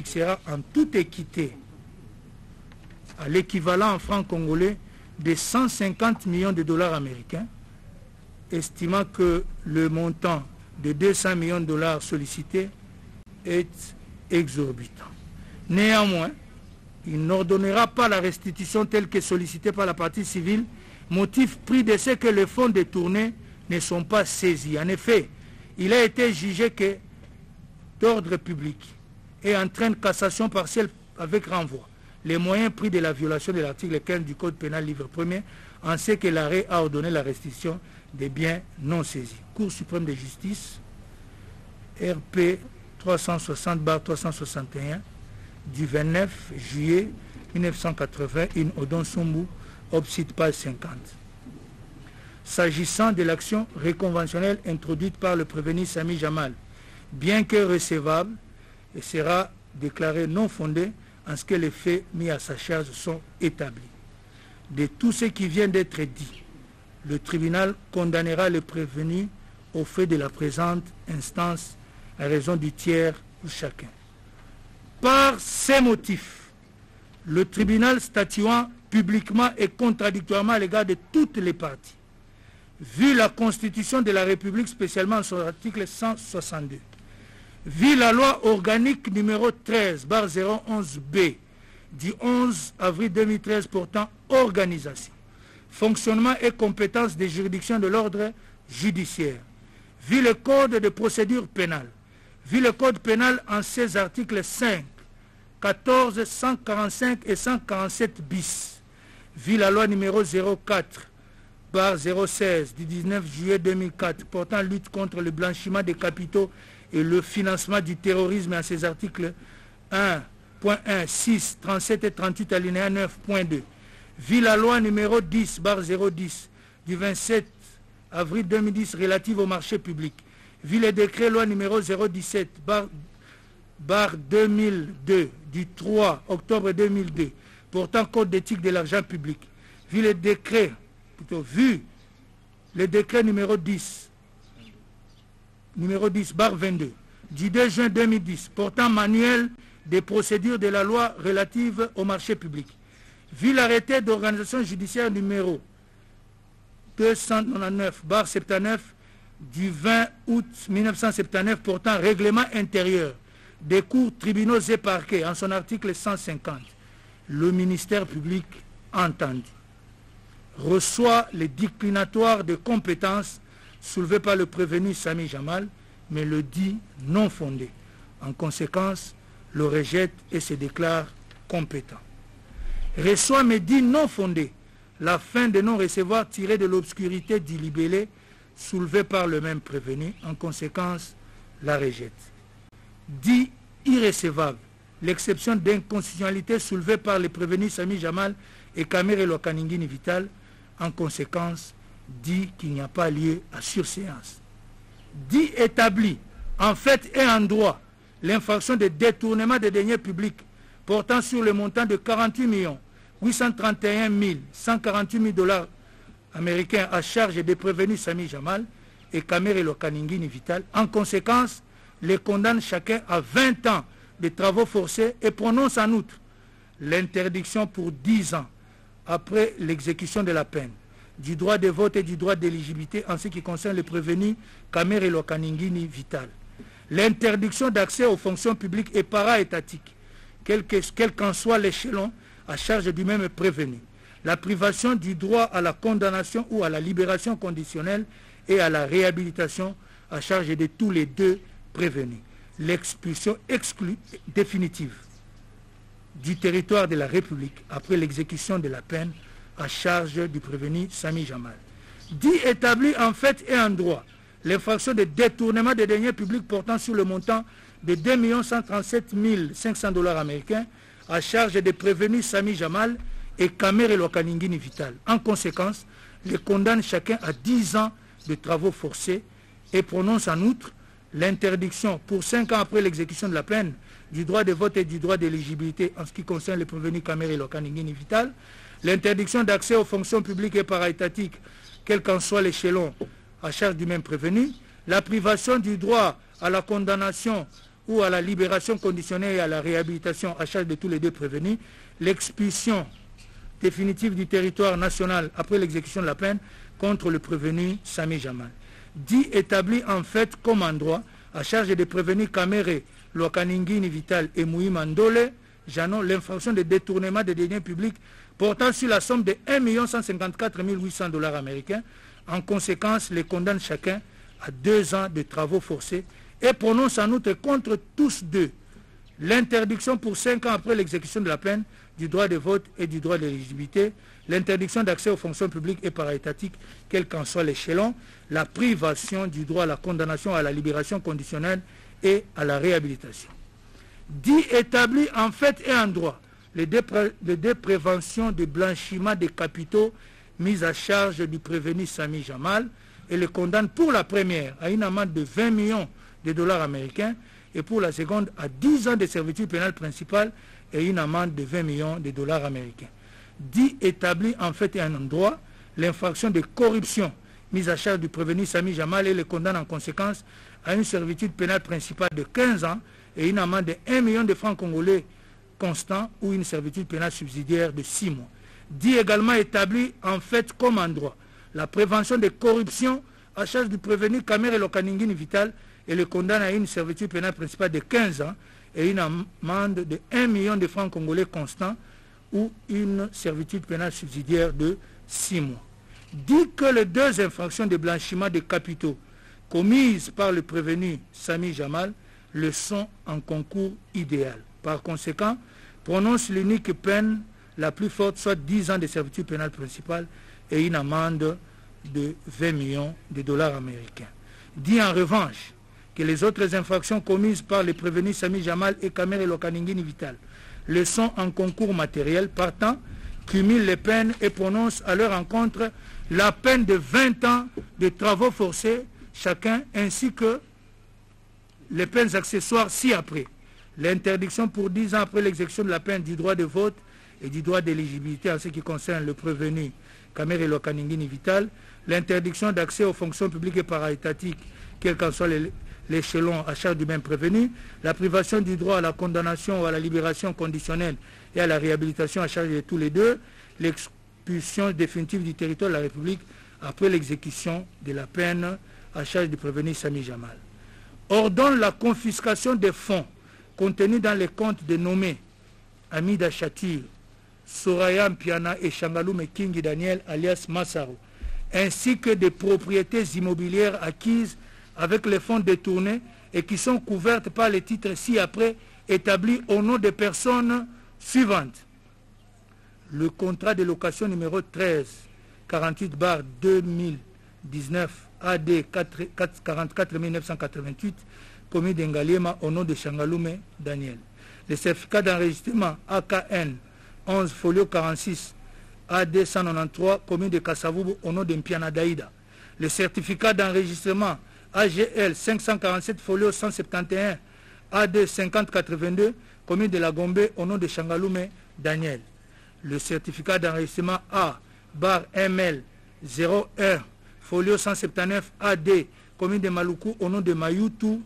fixera en toute équité à l'équivalent en francs congolais de 150 millions de dollars américains, estimant que le montant de 200 millions de dollars sollicités est exorbitant. Néanmoins, il n'ordonnera pas la restitution telle que sollicitée par la partie civile, motif pris de ce que les fonds détournés ne sont pas saisis. En effet, il a été jugé que d'ordre public et entraîne cassation partielle avec renvoi. Les moyens pris de la violation de l'article 15 du Code pénal livre 1er, en ce que l'arrêt a ordonné la restitution des biens non saisis. Cour suprême de justice, RP 360/361 du 29 juillet 1980, in Odon Sumbu, obsite page 50. S'agissant de l'action réconventionnelle introduite par le prévenu Sami Jamal, bien que recevable, elle sera déclarée non fondée en ce que les faits mis à sa charge sont établis. De tout ce qui vient d'être dit, le tribunal condamnera le prévenu au fait de la présente instance à raison du tiers pour chacun. Par ces motifs, le tribunal statuant publiquement et contradictoirement à l'égard de toutes les parties, vu la Constitution de la République, spécialement en son article 162, vu la loi organique numéro 13/011B du 11 avril 2013 portant organisation, fonctionnement et compétences des juridictions de l'ordre judiciaire, vu le code de procédure pénale, vu le code pénal en ses articles 5, 14, 145 et 147 bis, vu la loi numéro 04/016 du 19 juillet 2004 portant lutte contre le blanchiment des capitaux et le financement du terrorisme en ses articles 1.1, 6, 37 et 38 alinéa 9.2, vu la loi numéro 10/010 du 27 avril 2010 relative au marché public, vu le décret loi numéro 017/2002 du 3 octobre 2002 portant code d'éthique de l'argent public, vu le décret numéro 10/22 du 2 juin 2010 portant manuel des procédures de la loi relative au marché public, vu l'arrêté d'organisation judiciaire numéro 299/79 du 20 août 1979 portant règlement intérieur des cours, tribunaux et parquets en son article 150, le ministère public entendu reçoit les déclinatoires de compétences soulevées par le prévenu Sami Jamal, mais le dit non fondé. En conséquence, le rejette et se déclare compétent. Reçoit mais dit non fondé la fin de non-recevoir tirée de l'obscurité du libellé soulevé par le même prévenu. En conséquence, la rejette. Dit irrécevable l'exception d'inconstitutionnalité soulevée par les prévenus Sami Jamal et Kamere Lokaningini Vital. En conséquence, dit qu'il n'y a pas lieu à surséance. Dit établi en fait et en droit l'infraction de détournement des deniers publics portant sur le montant de 48 831 148 000 dollars américains à charge des prévenus Sami Jamal et Kamere Lokaningini Vital. En conséquence, les condamne chacun à 20 ans de travaux forcés et prononce en outre l'interdiction pour 10 ans après l'exécution de la peine du droit de vote et du droit d'éligibilité en ce qui concerne les prévenus Kamere Lokaningini Vital. L'interdiction d'accès aux fonctions publiques et para-étatiques, quel qu'en soit l'échelon à charge du même prévenu. La privation du droit à la condamnation ou à la libération conditionnelle et à la réhabilitation à charge de tous les deux prévenus. L'expulsion définitive du territoire de la République après l'exécution de la peine à charge du prévenu Sami Jamal. Dit établi en fait et en droit l'infraction de détournement des deniers publics portant sur le montant de 2 137 500 dollars américains à charge des prévenus Sami Jamal et Kamere Lokaningini Vital. En conséquence, les condamne chacun à 10 ans de travaux forcés et prononce en outre l'interdiction pour 5 ans après l'exécution de la peine du droit de vote et du droit d'éligibilité en ce qui concerne les prévenus Kamere Lokaningini Vital, l'interdiction d'accès aux fonctions publiques et para-étatiques, quel qu'en soit l'échelon à charge du même prévenu, la privation du droit à la condamnation ou à la libération conditionnelle et à la réhabilitation à charge de tous les deux prévenus, l'expulsion définitive du territoire national après l'exécution de la peine contre le prévenu Sami Jamal. Dit établi en fait comme en droit à charge des prévenus Kamere, Lokaningini Vital et Moui Mandole Janon l'infraction de détournement des deniers publics portant sur la somme de 1 154 800 $ américains. En conséquence, les condamne chacun à 2 ans de travaux forcés et prononce en outre contre tous deux l'interdiction pour 5 ans après l'exécution de la peine du droit de vote et du droit d'éligibilité, l'interdiction d'accès aux fonctions publiques et paraétatiques, quel qu'en soit l'échelon, la privation du droit à la condamnation à la libération conditionnelle et à la réhabilitation. Dit établi en fait et en droit les deux préventions de blanchiment des capitaux mises à charge du prévenu Sami Jamal et le condamne pour la première à une amende de 20 millions de $ américains et pour la seconde à 10 ans de servitude pénale principale et une amende de 20 millions de $ américains. Dit établi en fait et en droit l'infraction de corruption mise à charge du prévenu Sami Jamal et le condamne en conséquence à une servitude pénale principale de 15 ans et une amende de 1 million de francs congolais constant ou une servitude pénale subsidiaire de 6 mois. Dit également établi en fait comme en droit la prévention de corruption à charge du prévenu Kamere Lokaningini Vital et le condamne à une servitude pénale principale de 15 ans et une amende de 1 million de francs congolais constant ou une servitude pénale subsidiaire de 6 mois. Dit que les deux infractions de blanchiment de capitaux commises par le prévenu Sami Jamal le sont en concours idéal. Par conséquent, prononce l'unique peine la plus forte, soit 10 ans de servitude pénale principale et une amende de 20 millions de $ américains. Dit en revanche que les autres infractions commises par les prévenus Sami Jamal et Kamere Lokaningini Vital le sont en concours matériel, partant, cumule les peines et prononce à leur encontre la peine de 20 ans de travaux forcés chacun, ainsi que les peines accessoires ci-après. L'interdiction pour 10 ans après l'exécution de la peine du droit de vote et du droit d'éligibilité en ce qui concerne le prévenu Kamere Lokaningini Vital, l'interdiction d'accès aux fonctions publiques et paraétatiques, quel qu'en soit l'échelon à charge du même prévenu, la privation du droit à la condamnation ou à la libération conditionnelle et à la réhabilitation à charge de tous les deux, l'expulsion définitive du territoire de la République après l'exécution de la peine à charge du prévenu Sami Jamal. Ordonne la confiscation des fonds contenus dans les comptes de nommés Amida Chatir, Soraya Mpiana et Shangalume Kingi Daniel alias Massaro, ainsi que des propriétés immobilières acquises avec les fonds détournés et qui sont couvertes par les titres ci-après établis au nom des personnes suivantes. Le contrat de location numéro 13-48/2019 AD 44 988 commis d'Engaliema au nom de Shangalume Daniel. Le certificat d'enregistrement AKN 11 folio 46 AD 193 commis de Kasavubu au nom de Mpiana Daïda. Le certificat d'enregistrement AGL 547 folio 171 AD 5082 commis de la Gombe au nom de Shangalume Daniel. Le certificat d'enregistrement A/ML 01 folio 179 AD commis de Maluku au nom de Mayutu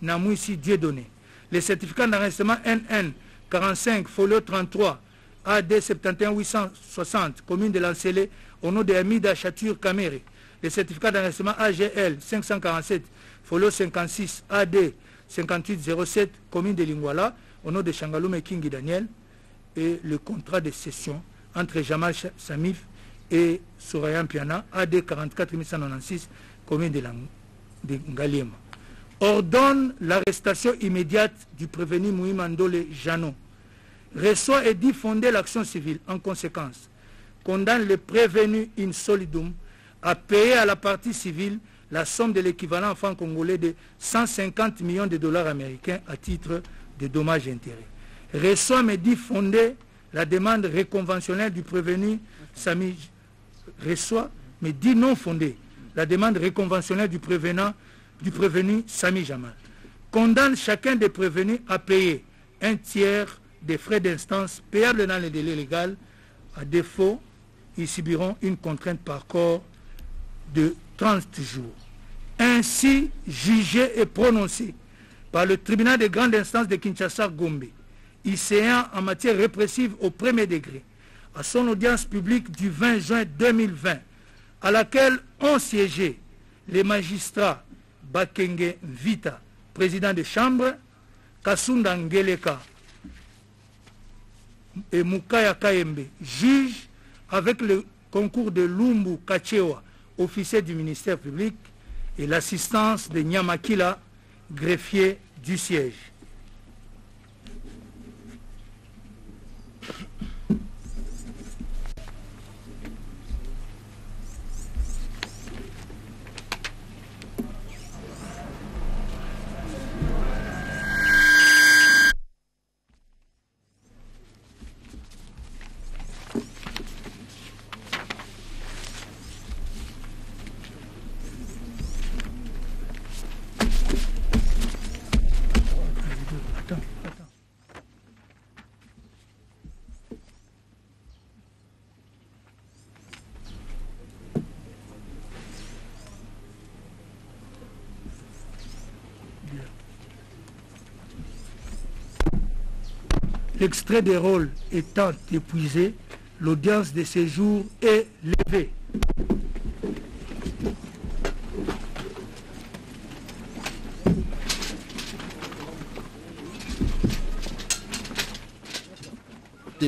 Namouissi Dieudonné. Le certificat d'enregistrement NN 45 folio 33 AD 71 860 commune de Lancélé au nom de Amida Chatur Kamere. Le certificat d'enregistrement AGL 547 folio 56 AD 5807 commune de Lingwala au nom de Shangalume Kingi Daniel, et le contrat de cession entre Jamal Samif et Soraya Mpiana AD 44 196 commune de Ngaliema. Ordonne l'arrestation immédiate du prévenu Mouimandole Jano. Reçoit et dit fonder l'action civile. En conséquence, condamne le prévenu in solidum à payer à la partie civile la somme de l'équivalent en francs congolais de 150 millions de $ américains à titre de dommages et intérêts. Reçoit mais dit fonder la demande réconventionnelle du prévenu Sami. Reçoit mais dit non fondée la demande réconventionnelle du prévenu Sami Jamal. Condamne chacun des prévenus à payer un tiers des frais d'instance payables dans les délais légaux. À défaut, ils subiront une contrainte par corps de 30 jours. Ainsi, jugé et prononcé, par le tribunal de grande instance de Kinshasa-Gombe, ICA en matière répressive au premier degré, à son audience publique du 20 juin 2020, à laquelle ont siégé les magistrats Bakenge Vita, président de chambre, Kasunda Ngeleka et Mukaya Kaembe, juge, avec le concours de Lumbu Kachewa, officier du ministère public, et l'assistance de Nyamakila, greffier du siège. L'extrait des rôles étant épuisé, l'audience de séjour est levée.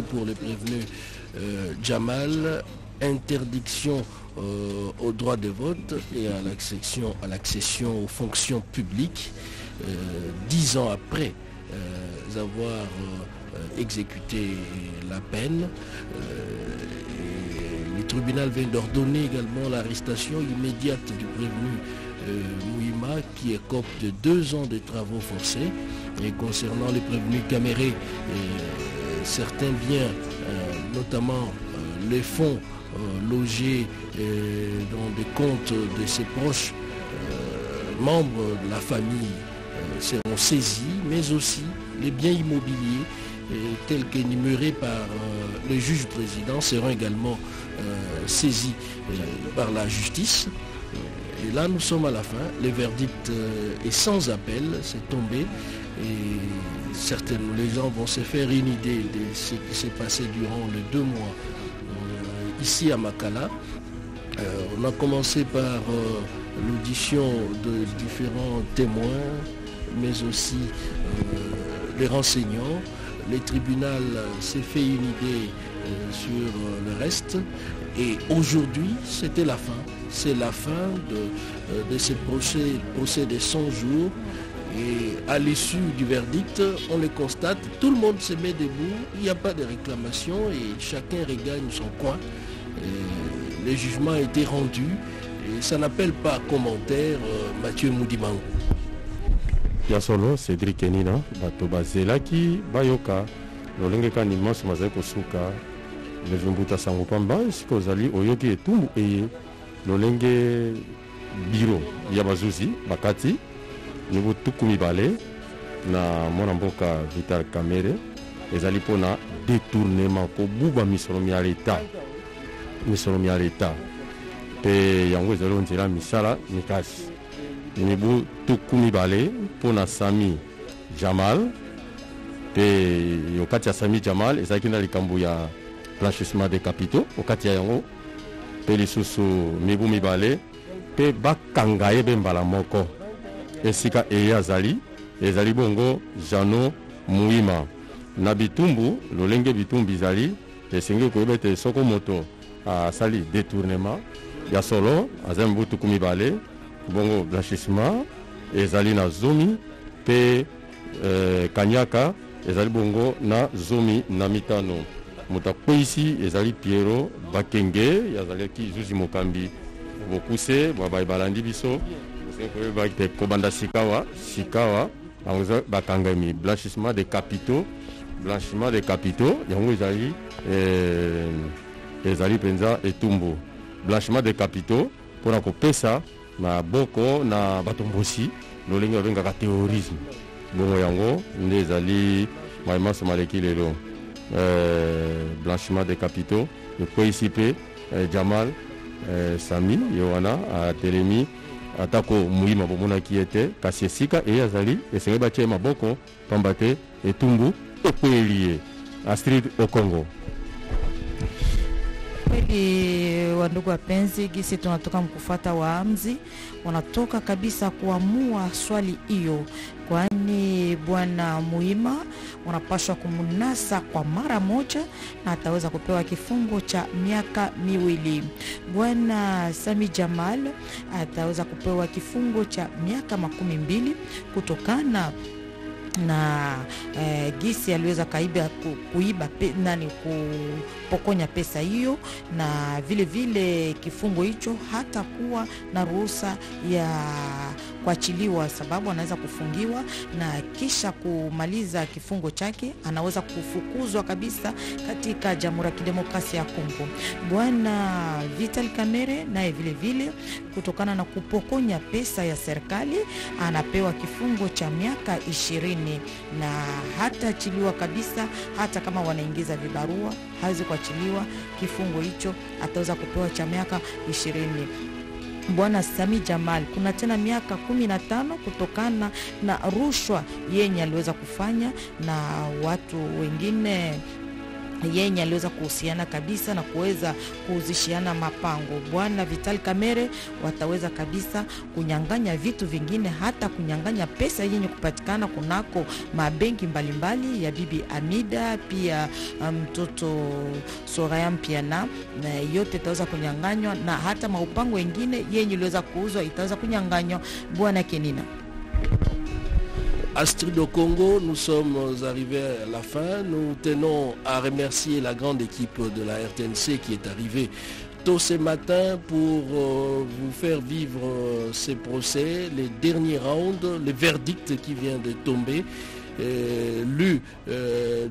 Pour le prévenu Jamal, interdiction au droit de vote et à l'accession aux fonctions publiques 10 ans après avoir exécuté la peine. Le tribunal vient d'ordonner également l'arrestation immédiate du prévenu Mouima qui écope de 2 ans de travaux forcés. Et concernant les prévenus Caméré, certains biens, notamment les fonds logés dans des comptes de ses proches membres de la famille seront saisis, mais aussi les biens immobiliers tels qu'énumérés par le juge président seront également saisis par la justice. Et là, nous sommes à la fin. Le verdict est sans appel, c'est tombé. Et certainement, les gens vont se faire une idée de ce qui s'est passé durant les 2 mois ici à Makala. On a commencé par l'audition de différents témoins, mais aussi les renseignants. Le tribunal s'est fait une idée sur le reste. Et aujourd'hui, c'était la fin. C'est la fin de ce procès de 100 jours. Et à l'issue du verdict, on le constate, tout le monde se met debout, il n'y a pas de réclamation et chacun regagne son coin. Et le jugement a été rendu et ça n'appelle pas commentaire Mathieu Moudimango. Yasolo, Cédric Enina, Bato Bazelaki, Bayoka, Lolenge Kanimos Mazeko Suka, Levumbuta Sangopamba, Sikozali, Oyoki et Tumbu Eye, Lolenge Biro, Yabazuzi, Bakati, Niveau Tukumi Bale, na Monamboka Vital Kamere, ezali pona détournement ko buba misolomi à l'État. Misolomi à l'État. Pe yango ezali onzela misala mikasi. Nibu Tukumi Bale pona Sami Jamal. Pe yokati ya Sami Jamal ezali na likambo ya blanchissement des capitaux. Okati ya yango pe lisusu Nibu Mibale pe bakanga yebe mbala moko. Esika eyazali ezali bongo Jano Mouima na Bitumbu lolenge Bitumbi zali esenge koyebete soko moto a sali détournement ya solo azembu Tukumi Bale bongo blanchissement ezali na zomi pe kanyaka ezali bongo na zomi na mitano mutakwisi ezali Piero Bakenge yazali ki Zuzi Mokambi bokuse babai balandi biso Kobanda Sikawa, Bakangami, blanchissement des capitaux, Yango Ezali Penza et Tumbo. Blanchiment des capitaux, pour la Pesa, na Boko, na Batombosi, Lolinga Venga terrorisme. Bon Yango, Nezali, Maïma Somaleki Lelo. Blanchiment des capitaux, le PICP, Jamal, Sami, Yohana, à Télémi. atako Muima bomonaki ete kasi esika eyazali esenge batie maboko pamba te etumbu ekweli. Astrid Okongo. Kweli wandugu wapenzi, gisi tunatoka mkufuata waamzi wanatoka kabisa kuamua swali hiyo, kwani bwana Muima wanapaswa kumunasa kwa mara moja na ataweza kupewa kifungo cha miaka 2. Bwana Sami Jamal ataweza kupewa kifungo cha miaka 12 kutokana na gisi aliweza kuiba kupokonya pesa hiyo, na vile vile kifungo hicho hata kuwa na ruhusa ya kuachiliwa, sababu anaweza kufungiwa na kisha kumaliza kifungo chake anaweza kufukuzwa kabisa katika Jamhuri ya Kidemokrasia ya Kongo. Bwana Vital Kamerhe naye vile vile kutokana na kupokonya pesa ya serikali anapewa kifungo cha miaka 20 na hata achiliwa kabisa. Hata kama wanaingiza vibarua hawezi kuachiliwa, kifungo hicho ataweza kupewa cha miaka 20. Bwana Sami Jamal kuna tena miaka 15 kutokana na rushwa yenye aliweza kufanya na watu wengine yenye aliweza kuhusiana kabisa na kuweza kuuzishiana mapango. Bwana Vital Kamerhe wataweza kabisa kunyang'anya vitu vingine, hata kunyang'anya pesa yenye kupatikana kunako mabenki mbalimbali ya Bibi Amida, pia mtoto Soraya Mpiana, na yote itaweza kunyang'anywa, na hata maupango wengine yenye iliweza kuuzwa itaweza kunyang'anywa. Bwana Kenina. Astrid Okongo, nous sommes arrivés à la fin. Nous tenons à remercier la grande équipe de la RTNC qui est arrivée tôt ce matin pour vous faire vivre ces procès, les derniers rounds, le verdict qui vient de tomber, lu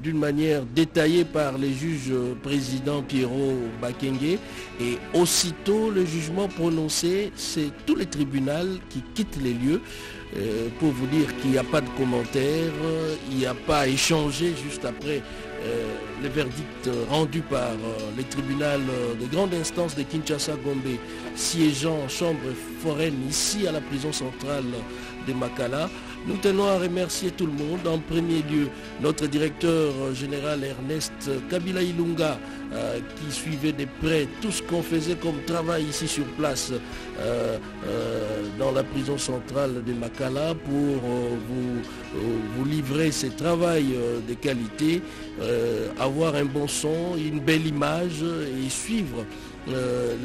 d'une manière détaillée par les juges président Pierrot Bakenge, et aussitôt le jugement prononcé, c'est tous les tribunaux qui quittent les lieux. Pour vous dire qu'il n'y a pas de commentaires, il n'y a pas à échanger juste après le verdict rendu par les tribunaux de grande instance de Kinshasa-Gombe, siégeant en chambre foraine ici à la prison centrale de Makala. Nous tenons à remercier tout le monde. En premier lieu, notre directeur général Ernest Kabila Ilunga, qui suivait de près tout ce qu'on faisait comme travail ici sur place dans la prison centrale de Makala pour vous livrer ce travail de qualité, avoir un bon son, une belle image et suivre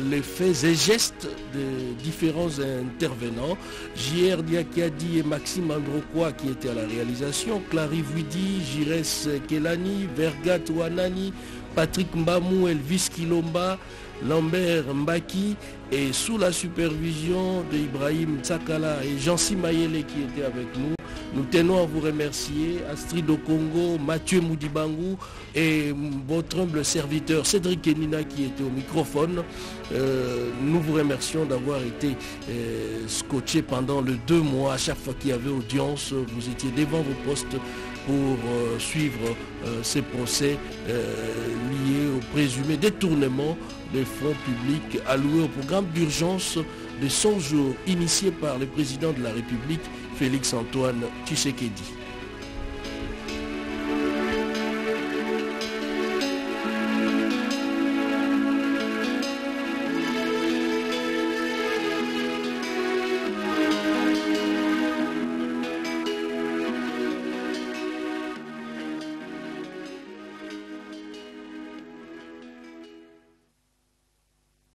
les faits et gestes de différents intervenants. J.R. Diakiadi et Maxime Androquois qui étaient à la réalisation, Clary Vuidi, Jires Kelani, Vergat Wanani, Patrick Mbamou, Elvis Kilomba, Lambert Mbaki, et sous la supervision de Ibrahim Tsakala et Jean-Si Mayele qui étaient avec nous. Nous tenons à vous remercier, Astrid Okongo, Mathieu Moudibangou et votre humble serviteur Cédric Kenina qui était au microphone. Nous vous remercions d'avoir été scotché pendant les 2 mois. À chaque fois qu'il y avait audience, vous étiez devant vos postes pour suivre ces procès liés au présumé détournement des fonds publics alloués au programme d'urgence de 100 jours initié par le président de la République, Félix Antoine Tshisekedi.